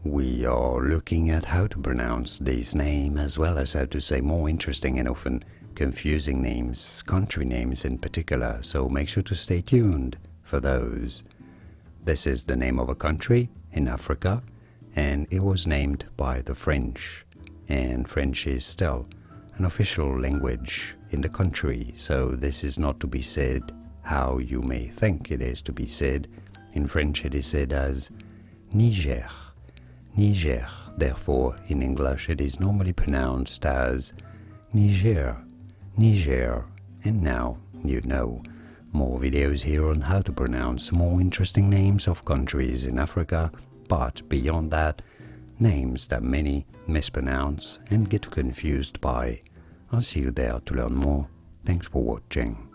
We are looking at how to pronounce this name as well as how to say more interesting and often confusing names, country names in particular, so make sure to stay tuned for those. This is the name of a country in Africa, and it was named by the French, and French is still an official language in the country, so this is not to be said how you may think it is to be said. In French it is said as Niger. Niger, therefore in English it is normally pronounced as Niger, Niger, and now you know. More videos here on how to pronounce more interesting names of countries in Africa, but beyond that, names that many mispronounce and get confused by. I'll see you there to learn more. Thanks for watching.